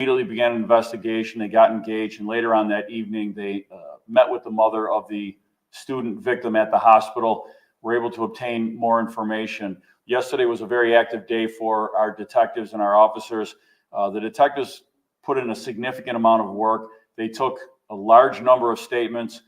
immediately began an investigation. They got engaged, and later on that evening, they met with the mother of the student victim at the hospital. Were able to obtain more information. Yesterday was a very active day for our detectives and our officers. The detectives put in a significant amount of work. They took a large number of statements.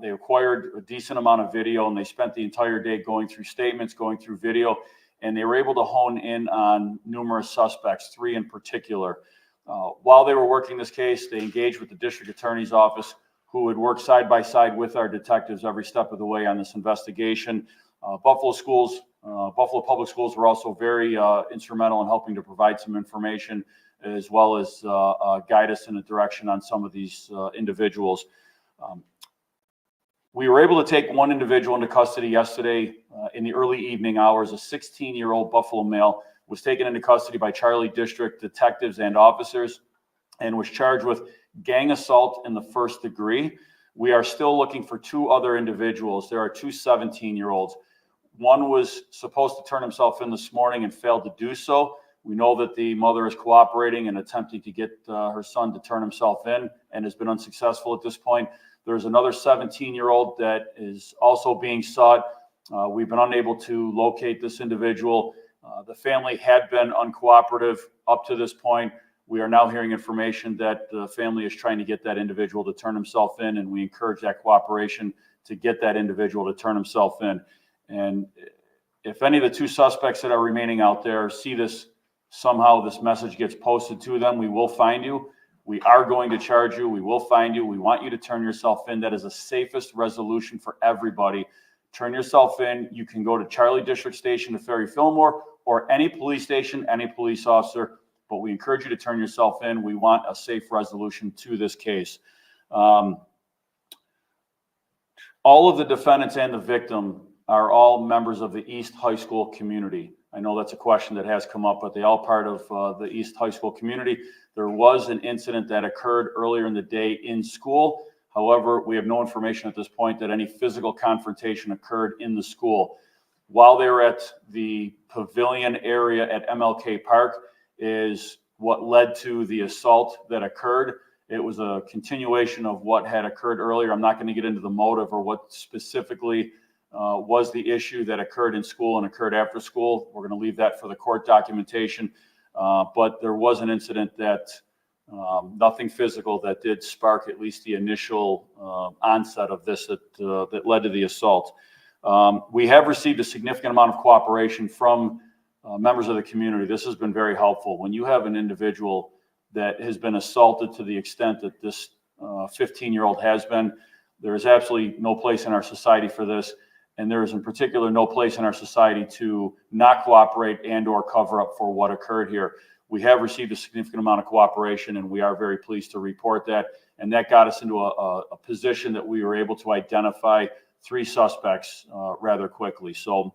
They acquired a decent amount of video, and they spent the entire day going through statements, going through video, and they were able to hone in on numerous suspects, 3 in particular. While they were working this case, they engaged with the district attorney's office, who would work side by side with our detectives every step of the way on this investigation. Buffalo Public Schools were also very instrumental in helping to provide some information, as well as guide us in a direction on some of these individuals. We were able to take one individual into custody yesterday in the early evening hours. A 16-year-old Buffalo male was taken into custody by Charlie District detectives and officers and was charged with gang assault in the first degree. We are still looking for 2 other individuals. There are 2 17-year-olds. One was supposed to turn himself in this morning and failed to do so. We know that the mother is cooperating and attempting to get her son to turn himself in and has been unsuccessful at this point. There's another 17-year-old that is also being sought. We've been unable to locate this individual. The family had been uncooperative up to this point. We are now hearing information that the family is trying to get that individual to turn himself in, and we encourage that cooperation to get that individual to turn himself in. And if any of the 2 suspects that are remaining out there see this, somehow this message gets posted to them, we will find you. We are going to charge you. We will find you. We want you to turn yourself in. That is the safest resolution for everybody. Turn yourself in. You can go to Charlie District Station to Ferry Fillmore or any police station, any police officer, but we encourage you to turn yourself in. We want a safe resolution to this case. All of the defendants and the victim are all members of the East High School community. I know that's a question that has come up, but they all part of the East High School community. There was an incident that occurred earlier in the day in school. However, we have no information at this point that any physical confrontation occurred in the school. While they were at the pavilion area at MLK Park is what led to the assault that occurred. It was a continuation of what had occurred earlier. I'm not going to get into the motive or what specifically was the issue that occurred in school and occurred after school. We're going to leave that for the court documentation. But there was an incident that, nothing physical, that did spark at least the initial onset of this that led to the assault. We have received a significant amount of cooperation from members of the community. This has been very helpful. When you have an individual that has been assaulted to the extent that this 15-year-old has been, there is absolutely no place in our society for this. And there is in particular no place in our society to not cooperate and or cover up for what occurred here. We have received a significant amount of cooperation, and we are very pleased to report that. And that got us into a position that we were able to identify 3 suspects rather quickly. So,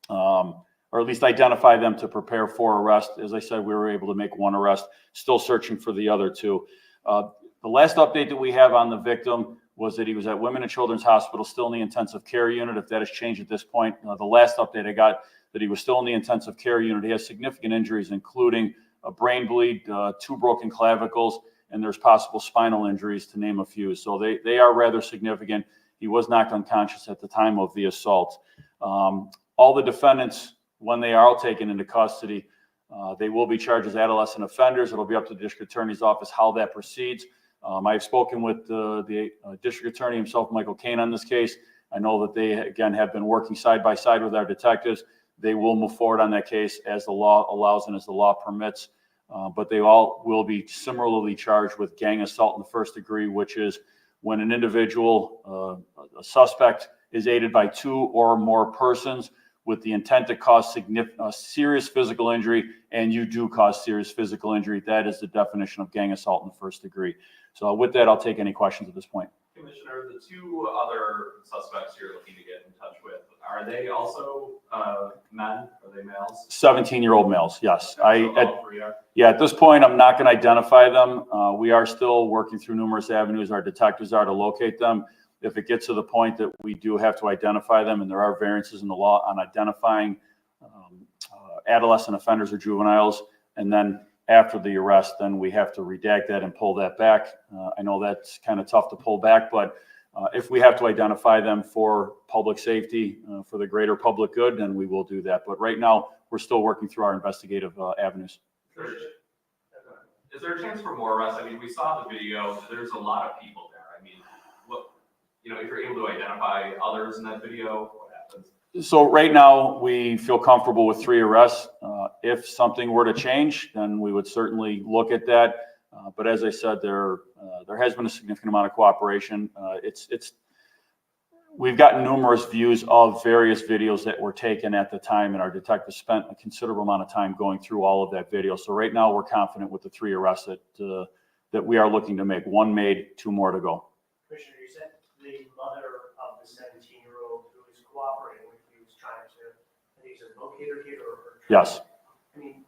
or at least identify them to prepare for arrest. As I said, we were able to make 1 arrest, still searching for the other 2. The last update that we have on the victim was that he was at Women and Children's Hospital, still in the intensive care unit. If that has changed at this point, the last update I got that he was still in the intensive care unit. He has significant injuries, including a brain bleed, 2 broken clavicles, and there's possible spinal injuries, to name a few. So they are rather significant. He was knocked unconscious at the time of the assault. All the defendants, when they are all taken into custody, they will be charged as adolescent offenders. It'll be up to the district attorney's office how that proceeds. I've spoken with the district attorney himself, Michael Kane, on this case. I know that they, again, have been working side by side with our detectives. They will move forward on that case as the law allows and as the law permits. But they all will be similarly charged with gang assault in the first degree, which is when an individual, a suspect, is aided by 2 or more persons with the intent to cause serious physical injury, and you do cause serious physical injury. That is the definition of gang assault in the first degree. So with that, I'll take any questions at this point. Commissioner, the 2 other suspects you're looking to get in touch with, are they also men? Are they males? 17-year-old males, yes. So at this point, I'm not going to identify them. We are still working through numerous avenues. Our detectives are to locate them. If it gets to the point that we do have to identify them, and there are variances in the law on identifying adolescent offenders or juveniles, and then after the arrest, then we have to redact that and pull that back. I know that's kind of tough to pull back, but if we have to identify them for public safety, for the greater public good, then we will do that. But right now, we're still working through our investigative avenues. Is there a chance for more arrests? I mean, we saw the video. There's a lot of people there. I mean, if you're able to identify others in that video, what happens? So right now, we feel comfortable with 3 arrests. If something were to change, then we would certainly look at that. But as I said, there has been a significant amount of cooperation. We've gotten numerous views of various videos that were taken at the time, and our detectives spent a considerable amount of time going through all of that video. So right now, we're confident with the 3 arrests that we are looking to make. 1 made, 2 more to go. Commissioner, you said the mother of the 17-year-old who was cooperating with you was trying to, I think you said locate her kid or Yes. I mean,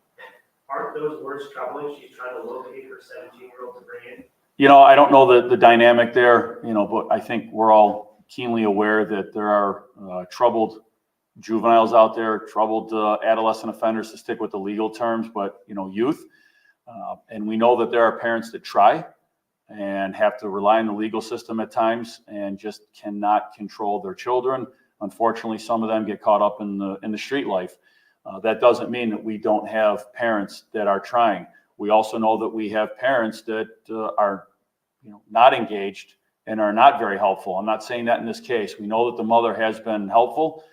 aren't those words troubling? She's trying to locate her 17-year-old to bring in. I don't know the dynamic there, but I think we're all keenly aware that there are troubled juveniles out there, troubled adolescent offenders, to stick with the legal terms, but, youth. And we know that there are parents that try and have to rely on the legal system at times and just cannot control their children. Unfortunately, some of them get caught up in the street life. That doesn't mean that we don't have parents that are trying. We also know that we have parents that are not engaged and are not very helpful. I'm not saying that in this case. We know that the mother has been helpful,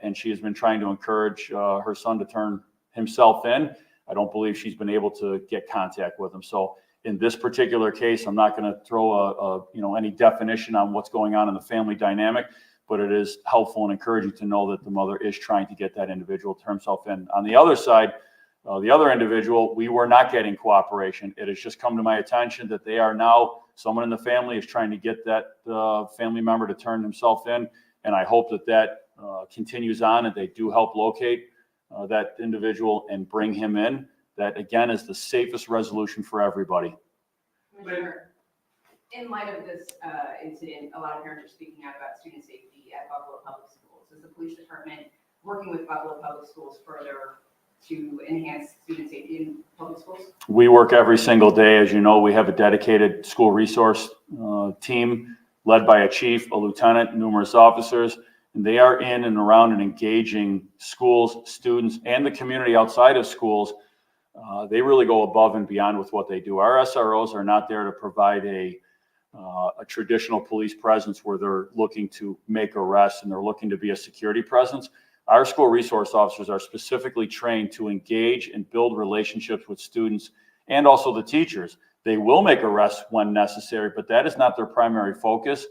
and she has been trying to encourage her son to turn himself in. I don't believe she's been able to get contact with him. So in this particular case, I'm not going to throw any definition on what's going on in the family dynamic, but it is helpful and encouraging to know that the mother is trying to get that individual to turn himself in. On the other side, the other individual, we were not getting cooperation. It has just come to my attention that they are now, someone in the family is trying to get that family member to turn himself in. And I hope that continues on and they do help locate that individual and bring him in. That, again, is the safest resolution for everybody. Commissioner, in light of this incident, a lot of parents are speaking out about student safety at Buffalo Public Schools. Is the police department working with Buffalo Public Schools further to enhance student safety in public schools? We work every single day. As you know, we have a dedicated school resource team led by a chief, a lieutenant, numerous officers, and they are in and around and engaging schools, students, and the community outside of schools. They really go above and beyond with what they do. Our SROs are not there to provide a traditional police presence where they're looking to make arrests and they're looking to be a security presence. Our school resource officers are specifically trained to engage and build relationships with students and also the teachers. They will make arrests when necessary, but that is not their primary focus.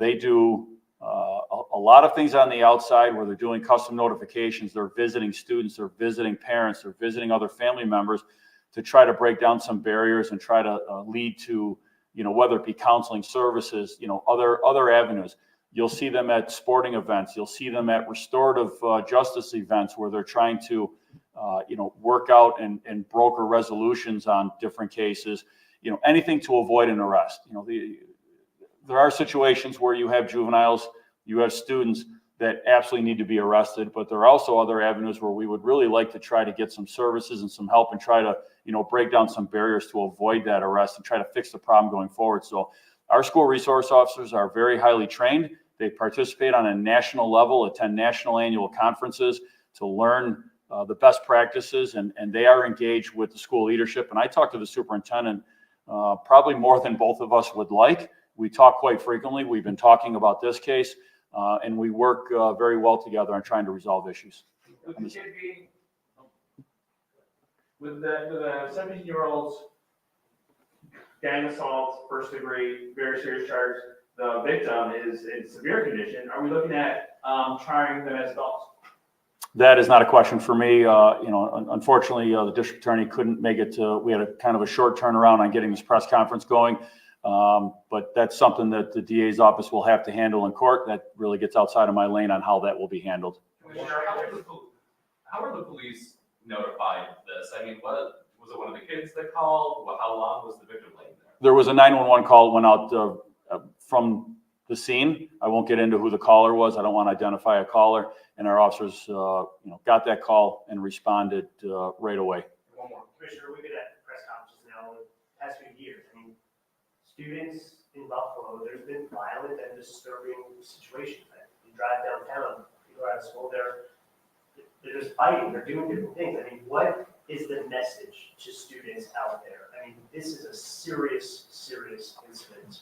They do a lot of things on the outside where they're doing custom notifications. They're visiting students, they're visiting parents, they're visiting other family members to try to break down some barriers and try to lead to, whether it be counseling services, other avenues. You'll see them at sporting events. You'll see them at restorative justice events where they're trying to, work out and broker resolutions on different cases, anything to avoid an arrest. There are situations where you have juveniles, you have students that absolutely need to be arrested, but there are also other avenues where we would really like to try to get some services and some help and try to, break down some barriers to avoid that arrest and try to fix the problem going forward. So our school resource officers are very highly trained. They participate on a national level, attend national annual conferences to learn the best practices, and they are engaged with the school leadership. And I talk to the superintendent probably more than both of us would like. We talk quite frequently. We've been talking about this case, and we work very well together on trying to resolve issues. With the 17-year-old's gang assault, first degree, very serious charge, the victim is in severe condition. Are we looking at trying them as adults? That is not a question for me. Unfortunately, the district attorney couldn't make it to, we had a kind of a short turnaround on getting this press conference going. But that's something that the DA's office will have to handle in court. That really gets outside of my lane on how that will be handled. Commissioner, how are the police notified of this? I mean, was it one of the kids that called? How long was the victim laying there? There was a 911 call that went out from the scene. I won't get into who the caller was. I don't want to identify a caller. And our officers, got that call and responded right away. one more. Commissioner, we've been at press conferences now in the past few years. I mean, students in Buffalo, there's been violent and disturbing situations. You drive downtown, people are out of school, they're just fighting, they're doing different things. I mean, what is the message to students out there? I mean, this is a serious, serious incident.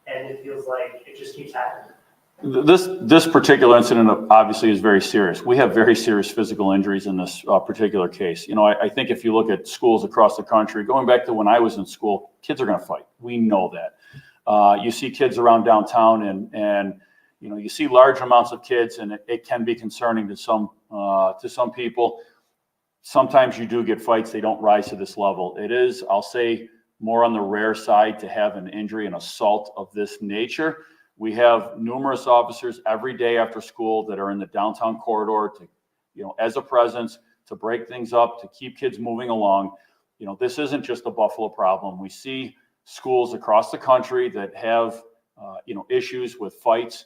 And it feels like it just keeps happening. This particular incident obviously is very serious. We have very serious physical injuries in this particular case. You know, I think if you look at schools across the country, going back to when I was in school, kids are going to fight. We know that. You see kids around downtown, and you know, you see large amounts of kids, and it can be concerning to some people. Sometimes you do get fights; they don't rise to this level. It is, I'll say, more on the rare side to have an injury, an assault of this nature. We have numerous officers every day after school that are in the downtown corridor to, you know, as a presence, to break things up, to keep kids moving along. You know, this isn't just a Buffalo problem. We see schools across the country that have, you know, issues with fights,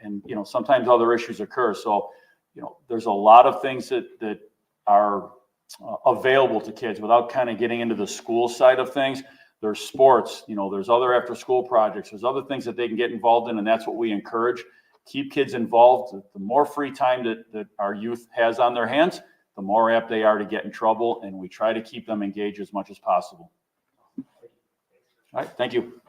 and, you know, sometimes other issues occur. So, you know, there's a lot of things that are available to kids without kind of getting into the school side of things. There's sports, you know, there's other after school projects, there's other things that they can get involved in, and that's what we encourage. Keep kids involved. The more free time that our youth has on their hands, the more apt they are to get in trouble, and we try to keep them engaged as much as possible. All right, thank you.